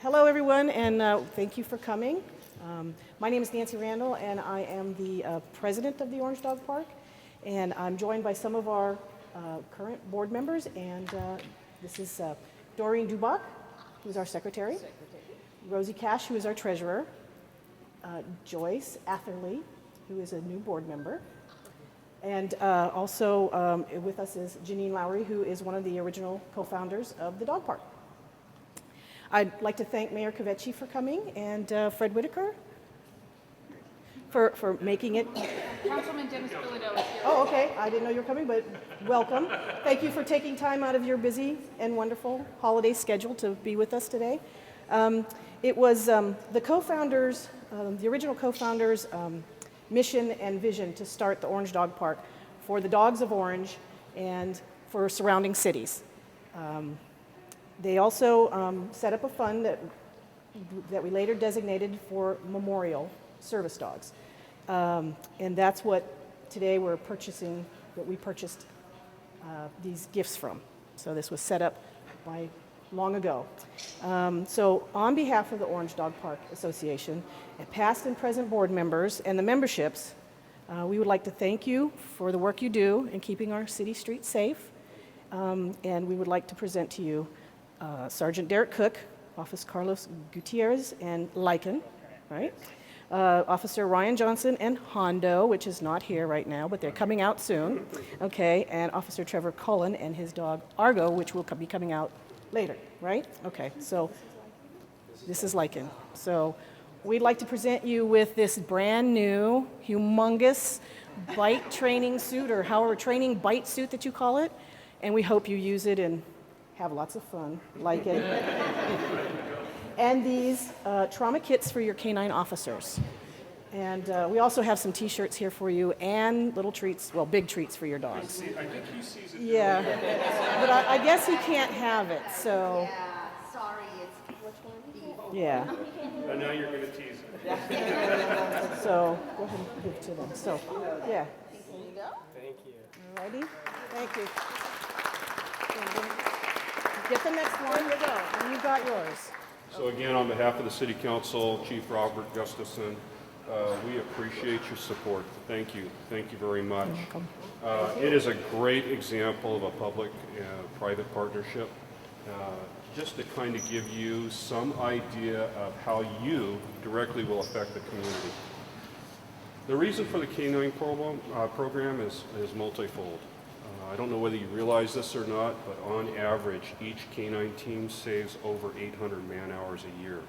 Hello, everyone, and thank you for coming. My name is Nancy Randall, and I am the president of the Orange Dog Park. And I'm joined by some of our current board members, and this is Doreen Dubach, who is our secretary, Rosie Cash, who is our treasurer, Joyce Atherley, who is a new board member, and also with us is Janine Lowry, who is one of the original co-founders of the dog park. I'd like to thank Mayor Kvetchy for coming, and Fred Whitaker for making it. Councilman Dennis Bilodeau is here. Oh, okay. I didn't know you were coming, but welcome. Thank you for taking time out of your busy and wonderful holiday schedule to be with us today. It was the co-founders, the original co-founders' mission and vision to start the Orange Dog Park for the dogs of Orange and for surrounding cities. They also set up a fund that we later designated for memorial service dogs. And that's what today we're purchasing, that we purchased these gifts from. So this was set up by long ago. So on behalf of the Orange Dog Park Association, and past and present board members and the memberships, we would like to thank you for the work you do in keeping our city streets safe. And we would like to present to you Sergeant Derek Cook, Officer Carlos Gutierrez, and Lycan, right? Officer Ryan Johnson and Hondo, which is not here right now, but they're coming out soon, okay? And Officer Trevor Cullen and his dog Argo, which will be coming out later, right? Okay, so this is Lycan. So we'd like to present you with this brand new, humongous bite training suit, or however, training bite suit that you call it, and we hope you use it and have lots of fun, like it. And these trauma kits for your canine officers. And we also have some t-shirts here for you and little treats, well, big treats for your dogs. I think he sees it. Yeah, but I guess he can't have it, so. Yeah, sorry, it's which one? Yeah, And now you're going to tease it. so go ahead and give it to them. So, yeah. There you go. Thank you. All righty, thank you. Get the next one, here you go, and you got yours. So again, on behalf of the City Council, Chief Robert Gustafson, we appreciate your support. Thank you. Thank you very much. It is a great example of a public-private partnership, just to kind of give you some idea of how you directly will affect the community. The reason for the Canine program is multifold. I don't know whether you realize this or not, but on average, each canine team saves over 800 man-hours a year.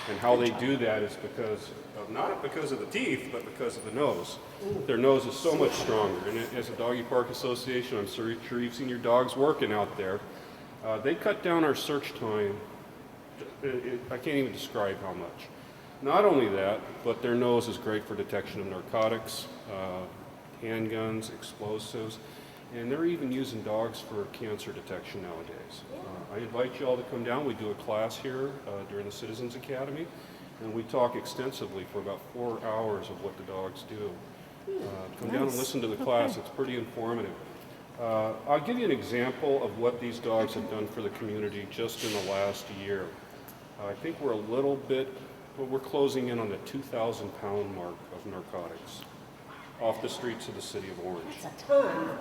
And how they do that is not because of the teeth, but because of the nose. Their nose is so much stronger. And as a Doggy Park Association, I'm sure you've seen your dogs working out there. They cut down our search time. I can't even describe how much. Not only that, but their nose is great for detection of narcotics, handguns, explosives. And they're even using dogs for cancer detection nowadays. I invite you all to come down. We do a class here during the Citizens Academy, and we talk extensively for about 4 hours of what the dogs do. Come down and listen to the class. It's pretty informative. I'll give you an example of what these dogs have done for the community just in the last year. I think we're we're closing in on the 2,000-pound mark of narcotics off the streets of the city of Orange. That's a ton.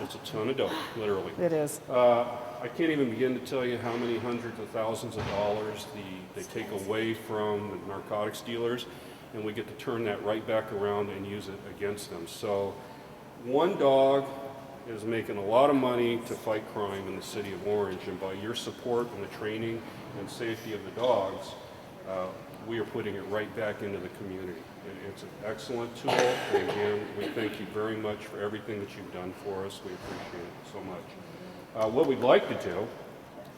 It's a ton of dope, literally. It is. I can't even begin to tell you how many hundreds of thousands of dollars they take away from the narcotics dealers, and we get to turn that right back around and use it against them. So one dog is making a lot of money to fight crime in the city of Orange, and by your support and the training and safety of the dogs, we are putting it right back into the community. It's an excellent tool, and again, we thank you very much for everything that you've done for us. We appreciate it so much. What we'd like to do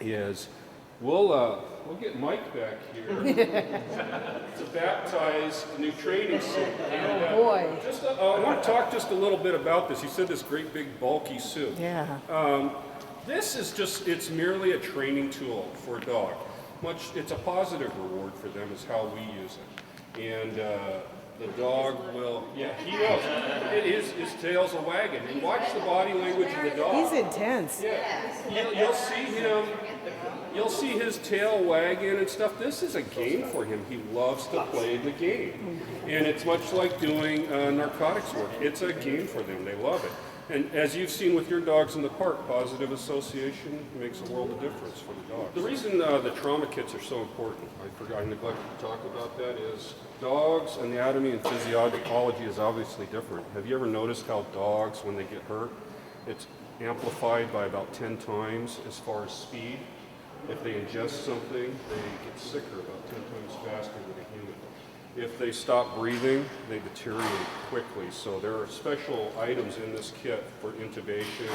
is we'll get Mike back here to baptize the new training suit. And, Oh boy. I want to talk just a little bit about this. You said this great big bulky suit. Yeah. This is it's merely a training tool for a dog. It's a positive reward for them is how we use it. And the dog will, yeah, he knows. His tail's a wagging. And watch the body language of the dog. He's intense. Yeah, you'll see him. you'll see his tail wagging and stuff. This is a game for him. He loves to play the game. And it's much like doing narcotics work. It's a game for them. They love it. And as you've seen with your dogs in the park, positive association makes a world of difference for the dogs. The reason the trauma kits are so important, I neglected to talk about that, is dogs' anatomy and physiology is obviously different. Have you ever noticed how dogs, when they get hurt, it's amplified by about 10 times as far as speed? If they ingest something, they get sicker about 10 times faster than a human. If they stop breathing, they deteriorate quickly. So there are special items in this kit for intubation.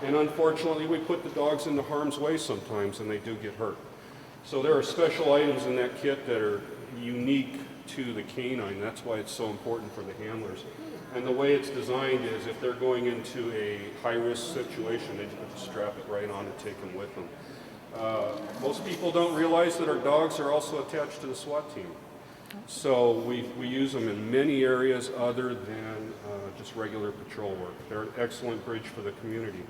And unfortunately, we put the dogs into harm's way sometimes and they do get hurt. So there are special items in that kit that are unique to the canine. That's why it's so important for the handlers. And the way it's designed is if they're going into a high-risk situation, they just strap it right on and take them with them. Most people don't realize that our dogs are also attached to the SWAT team. So we use them in many areas other than just regular patrol work. They're an excellent bridge for the community.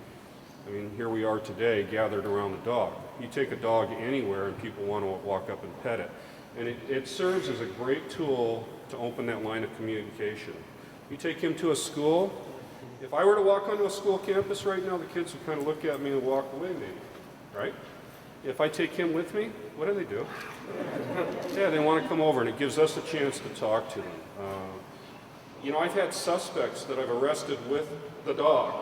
I mean, here we are today gathered around the dog. You take a dog anywhere and people want to walk up and pet it. And it serves as a great tool to open that line of communication. You take him to a school. If I were to walk onto a school campus right now, the kids would kind of look at me and walk away maybe, right? If I take him with me, what do? Yeah, they want to come over, and it gives us a chance to talk to them. You know, I've had suspects that I've arrested with the dog.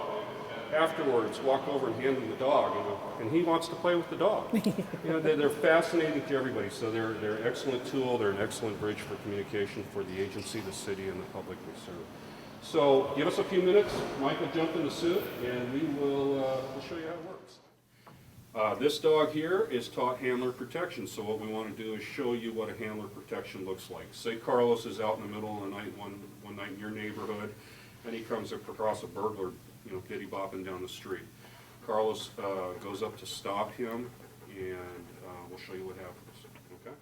Afterwards, walk over and hand him the dog, and he wants to play with the dog. You know, they're fascinating to everybody, so they're an excellent tool. They're an excellent bridge for communication for the agency, the city, and the public we serve. So give us a few minutes. Mike will jump in the suit, and we'll show you how it works. This dog here is taught handler protection, so what we want to do is show you what a handler protection looks like. Say Carlos is out in the middle of the night one night in your neighborhood, and he comes across a burglar, you know, giddy-bopping down the street. Carlos goes up to stop him, and we'll show you what happens, okay?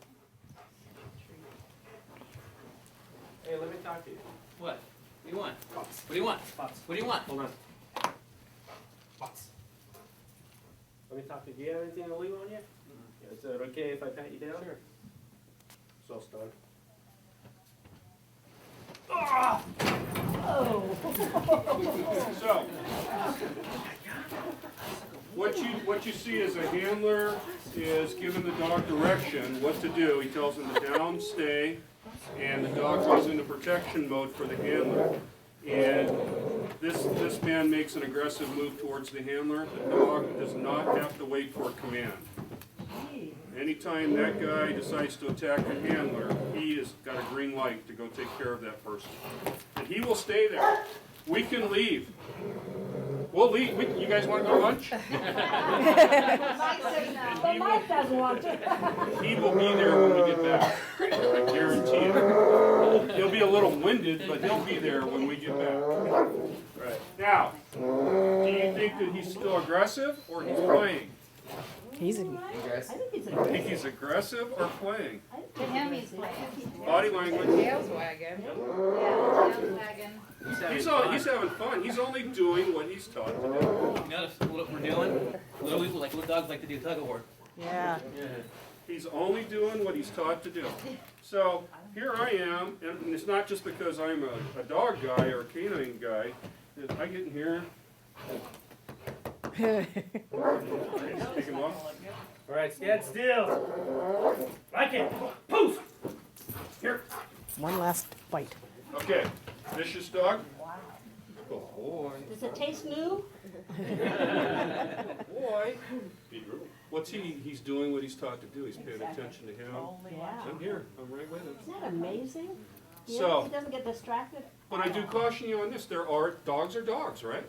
Hey, let me talk to you. What? What do you want? What do you want? What do you want? Hold on. Let me talk to you. Do you have anything illegal on you? Is it okay if I pat you down? Sure. So start. So, what you see is a handler is giving the dog direction what to do. He tells him to down, stay, and the dog goes into protection mode for the handler. And this man makes an aggressive move towards the handler. The dog does not have to wait for a command. Anytime that guy decides to attack the handler, he has got a green light to go take care of that person. And he will stay there. We can leave. We'll leave. You guys want to go to lunch? But Mike doesn't want to. He will be there when we get back. I guarantee it. He'll be a little winded, but he'll be there when we get back. Right. Now, do you think that he's still aggressive or he's playing? I Think he's aggressive or playing? To him, he's playing. Body language. Tail's wagging. Yeah, tail's wagging. He's having fun. He's only doing what he's taught to do. You notice what we're doing? Little dogs like to do tug of war. Yeah. He's only doing what he's taught to do. So here I am, and it's not just because I'm a dog guy or a canine guy. I get in here. Take him off. All right, stand still. Like it. Poof. Here. One last bite. Okay, vicious dog. Good boy. Does it taste new? Boy. What's he's doing what he's taught to do. He's paying attention to him. I'm here. I'm right with him. Isn't that amazing? So- He doesn't get distracted. But I do caution you on this. Dogs are dogs, right?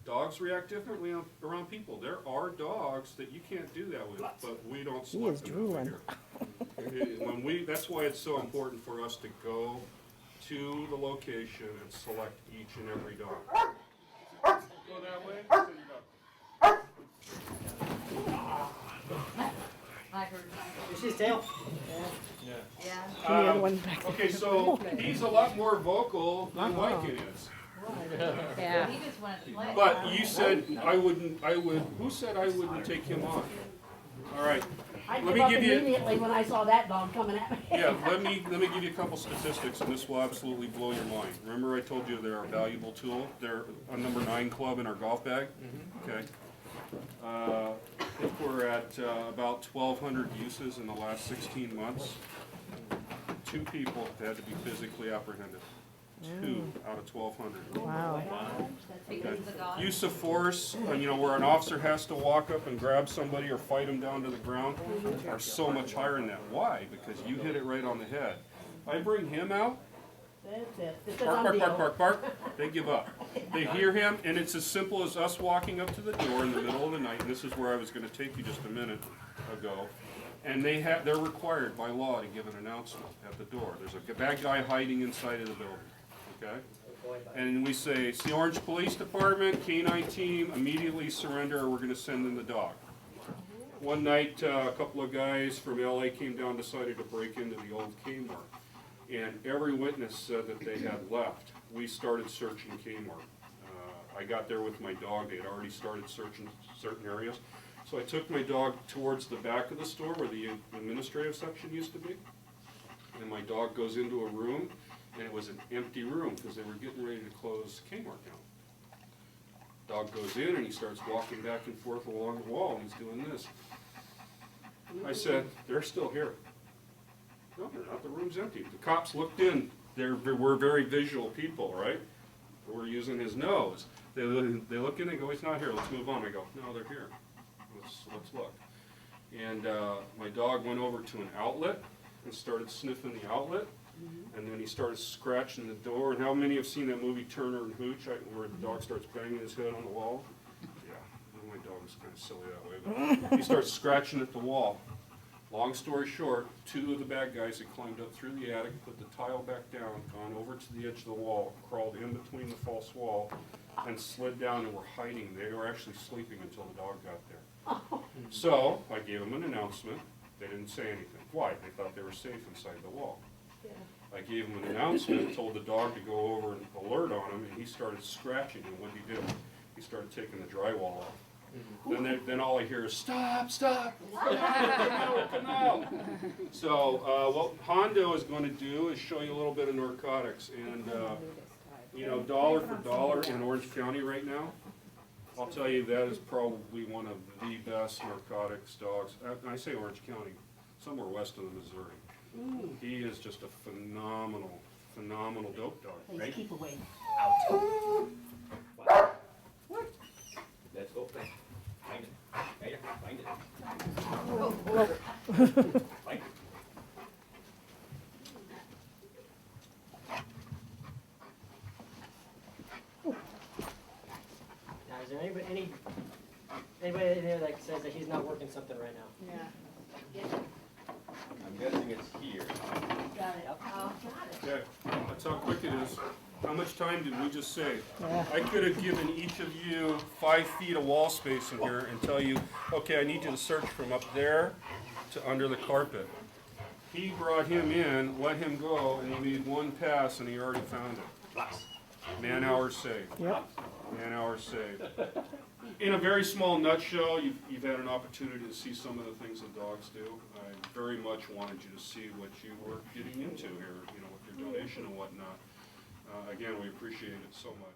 Dogs react differently around people. There are dogs that you can't do that with, but we don't select is them drooling. here. That's why it's so important for us to go to the location and select each and every dog. Go that way. Send your dog. I heard. You see his tail? Yeah. Give me the other one back. Okay, so he's a lot more vocal than Lycan is. Yeah. He just wanted to play. But you said who said I wouldn't take him on? All right. I Let give me up give you- immediately when I saw that dog coming at me. Yeah, let me give you a couple statistics, and this will absolutely blow your mind. Remember I told you they're a valuable tool? They're a number 9 club in our golf bag? Okay. I think we're at about 1,200 uses in the last 16 months. 2 people have had to be physically apprehended. 2 out of 1,200. Wow. Because of the dog. Use of force, you know, where an officer has to walk up and grab somebody or fight them down to the ground, are so much higher than that. Why? Because you hit it right on the head. I bring him out, That's it. It's a bark, done bark, deal. bark, bark, bark, they give up. They hear him, and it's as simple as us walking up to the door in the middle of the night, and this is where I was gonna take you just a minute ago. And they're required by law to give an announcement at the door. There's a bad guy hiding inside of the building, okay? And we say, it's the Orange Police Department, K-9 team, immediately surrender or we're gonna send in the dog. One night, a couple of guys from LA came down, decided to break into the old Kmart. And every witness said that they had left. We started searching Kmart. I got there with my dog, they had already started searching certain areas. So I took my dog towards the back of the store where the administrative section used to be. And my dog goes into a room, and it was an empty room because they were getting ready to close Kmart down. Dog goes in and he starts walking back and forth along the wall and he's doing this. I said, they're still here. No, they're not, the room's empty. The cops looked in, we're very visual people, right? We're using his nose. They look in and go, he's not here, let's move on. I go, no, they're here. Let's look. And my dog went over to an outlet and started sniffing the outlet. And then he started scratching the door. And how many have seen that movie Turner and Hooch, where the dog starts banging his head on the wall? Yeah, well, my dog was kind of silly that way. But he starts scratching at the wall. Long story short, 2 of the bad guys had climbed up through the attic, put the tile back down, gone over to the edge of the wall, crawled in between the false wall, and slid down and were hiding. They were actually sleeping until the dog got there. So I gave them an announcement. They didn't say anything. Why? They thought they were safe inside the wall. I gave him an announcement, told the dog to go over and alert on him, and he started scratching, and what he did, he started taking the drywall off. Then all I hear is, stop, stop, come out, come out. So what Hondo is going to do is show you a little bit of narcotics, and you know, dollar for dollar in Orange County right now, I'll tell you that is probably one of the best narcotics dogs. I say Orange County, somewhere west of the Missouri. He is just a phenomenal, phenomenal dope dog. Please Right? keep away. Let's go. Find it. Right, find it. Find it. Now, is there anybody in there that says that he's not working something right now? I'm guessing it's here. Got it. Oh, got it. Okay, that's how quick it is. How much time did we just save? I could have given each of you 5 feet of wall space in here and tell you, okay, I need you to search from up there to under the carpet. He brought him in, let him go, and he made 1 pass and he already found it. Man-hours saved. Yep. Man-hours saved. In a very small nutshell, you've had an opportunity to see some of the things that dogs do. I very much wanted you to see what you were getting into here, you know, with your donation and whatnot. Again, we appreciate it so much.